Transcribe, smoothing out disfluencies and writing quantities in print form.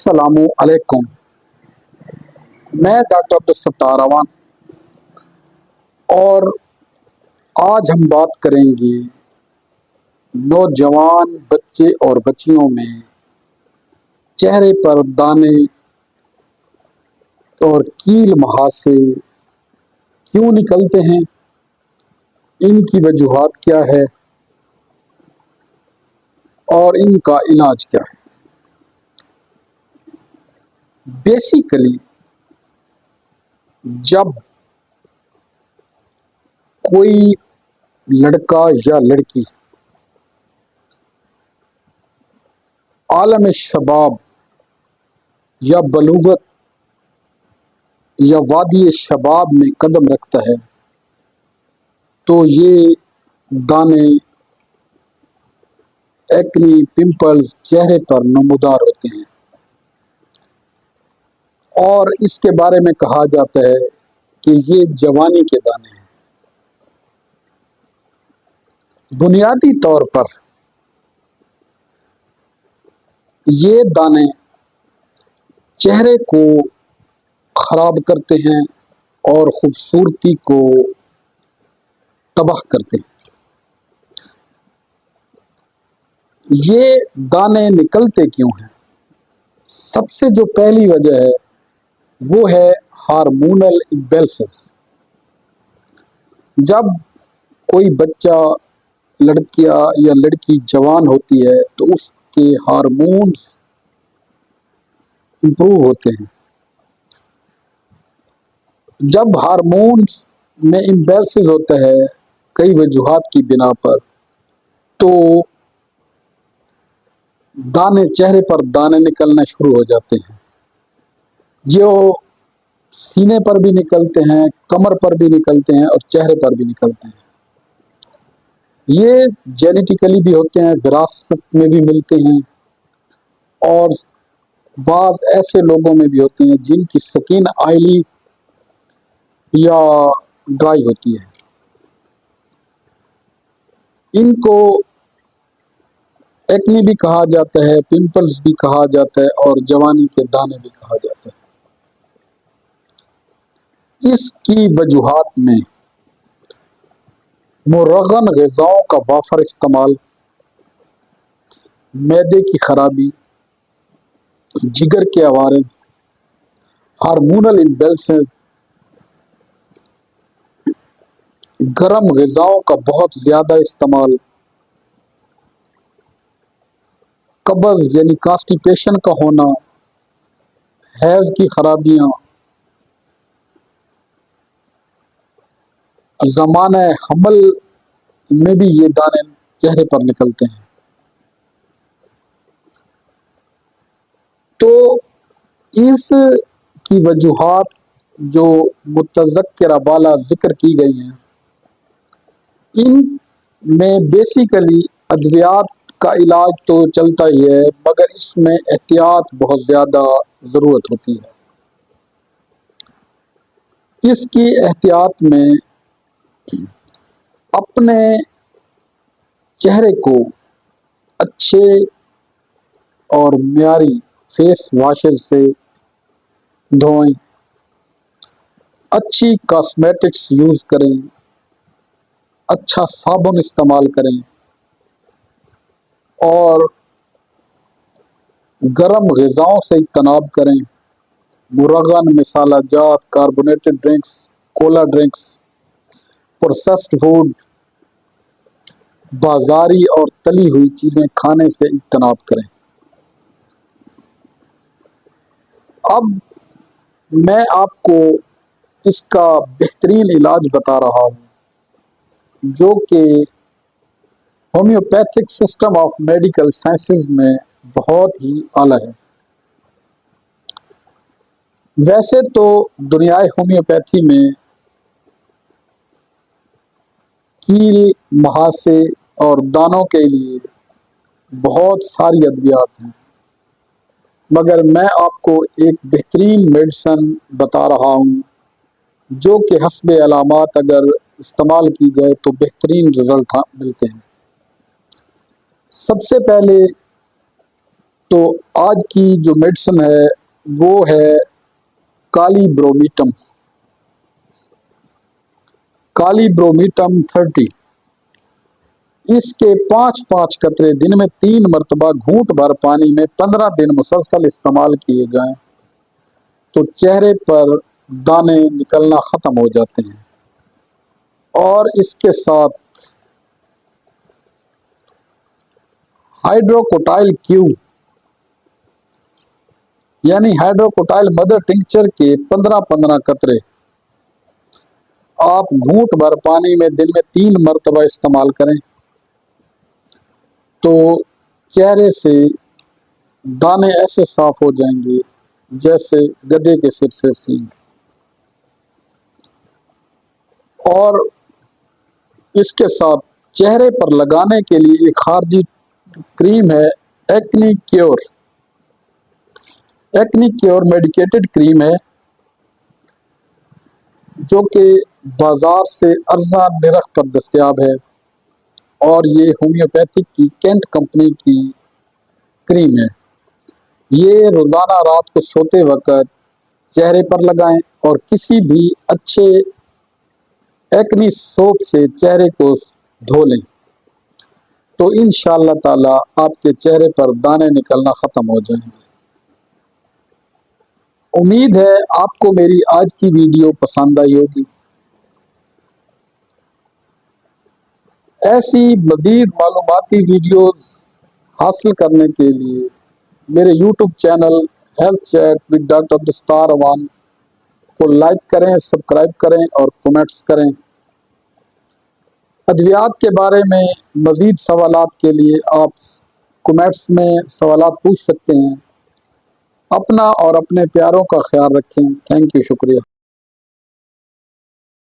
السلام علیکم، میں ڈاکٹر عبدالستار اعوان اور آج ہم بات کریں گے نوجوان بچے اور بچیوں میں چہرے پر دانے اور کیل مہاسے کیوں نکلتے ہیں، ان کی وجوہات کیا ہے اور ان کا علاج کیا ہے۔ بیسیکلی جب کوئی لڑکا یا لڑکی عالم شباب یا بلوغت یا وادی شباب میں قدم رکھتا ہے تو یہ دانے، ایکنی، پمپلز چہرے پر نمودار ہوتے ہیں اور اس کے بارے میں کہا جاتا ہے کہ یہ جوانی کے دانے ہیں۔ بنیادی طور پر یہ دانے چہرے کو خراب کرتے ہیں اور خوبصورتی کو تباہ کرتے ہیں۔ یہ دانے نکلتے کیوں ہیں؟ سب سے جو پہلی وجہ ہے وہ ہے ہارمونل امبیلنس۔ جب کوئی بچہ، لڑکیا یا لڑکی جوان ہوتی ہے تو اس کے ہارمونز امپروو ہوتے ہیں۔ جب ہارمونز میں امبیلنس ہوتا ہے کئی وجوہات کی بنا پر، تو چہرے پر دانے نکلنا شروع ہو جاتے ہیں، جو سینے پر بھی نکلتے ہیں، کمر پر بھی نکلتے ہیں اور چہرے پر بھی نکلتے ہیں۔ یہ جینیٹیکلی بھی ہوتے ہیں، وراثت میں بھی ملتے ہیں، اور بعض ایسے لوگوں میں بھی ہوتے ہیں جن کی سکین آئلی یا ڈرائی ہوتی ہے، ان کو ایکنی بھی کہا جاتا ہے، پمپلز بھی کہا جاتا ہے اور جوانی کے دانے بھی کہا جاتا ہے۔ اس کی وجوہات میں مرغن غذاؤں کا وافر استعمال، معدے کی خرابی، جگر کے عوارض، ہارمونل امبیلنس، گرم غذاؤں کا بہت زیادہ استعمال، قبض یعنی کانسٹیپیشن کا ہونا، حیض کی خرابیاں، زمانہ حمل میں بھی یہ دانے چہرے پر نکلتے ہیں۔ تو اس کی وجوہات جو متذکرہ بالا ذکر کی گئی ہیں، ان میں بیسیکلی ادویات کا علاج تو چلتا ہی ہے، مگر اس میں احتیاط بہت زیادہ ضرورت ہوتی ہے۔ اس کی احتیاط میں اپنے چہرے کو اچھے اور معیاری فیس واشز سے دھوئیں، اچھی کاسمیٹکس یوز کریں، اچھا صابن استعمال کریں اور گرم غذاؤں سے اجتناب کریں، مرغن، مسالہ جات، کاربونیٹڈ ڈرنکس، کولا ڈرنکس، پروسیسڈ فوڈ، بازاری اور تلی ہوئی چیزیں کھانے سے اجتناب کریں۔ اب میں آپ کو اس کا بہترین علاج بتا رہا ہوں جو کہ homeopathic system of medical sciences میں بہت ہی اعلیٰ ہے۔ ویسے تو دنیائے ہومیوپیتھی میں کیل، مہاسے اور دانوں کے لیے بہت ساری ادویات ہیں، مگر میں آپ کو ایک بہترین میڈیسن بتا رہا ہوں جو کہ حسب علامات اگر استعمال کی جائے تو بہترین رزلٹ ملتے ہیں۔ سب سے پہلے تو آج کی جو میڈیسن ہے وہ ہے کالی برومیٹم، کالی برومیٹم 30۔ اس کے 5 قطرے دن میں 3 مرتبہ گھونٹ بھر پانی میں 15 دن مسلسل استعمال کیے جائیں تو چہرے پر دانے نکلنا ختم ہو جاتے ہیں۔ اور اس کے ساتھ ہائیڈروکوٹائل کیو یعنی ہائیڈروکوٹائل مدر ٹنکچر کے 15 قطرے آپ گھونٹ بھر پانی میں دن میں 3 مرتبہ استعمال کریں تو چہرے سے دانے ایسے صاف ہو جائیں گے جیسے گدھے کے سر سے سینگ۔ اور اس کے ساتھ چہرے پر لگانے کے لیے ایک خارجی کریم ہے acne cure. Acne cure medicated cream ہے جو کہ بازار سے ارزاں نرخ پر دستیاب ہے، اور یہ ہومیوپیتھک کی کینٹ کمپنی کی کریم ہے۔ یہ روزانہ رات کو سوتے وقت چہرے پر لگائیں اور کسی بھی اچھے ایکنی سوپ سے چہرے کو دھو لیں تو انشاءاللہ تعالی آپ کے چہرے پر دانے نکلنا ختم ہو جائیں گے۔ امید ہے آپ کو میری آج کی ویڈیو پسند آئی ہوگی۔ ایسی مزید معلوماتی ویڈیوز حاصل کرنے کے لیے میرے YouTube channel health chat with doctor دستار امان کو لائک کریں، سبسکرائب کریں اور کمنٹس کریں۔ ادویات کے بارے میں مزید سوالات کے لیے آپ کمنٹس میں سوالات پوچھ سکتے ہیں۔ اپنا اور اپنے پیاروں کا خیال رکھیں۔ تھینک یو، شکریہ۔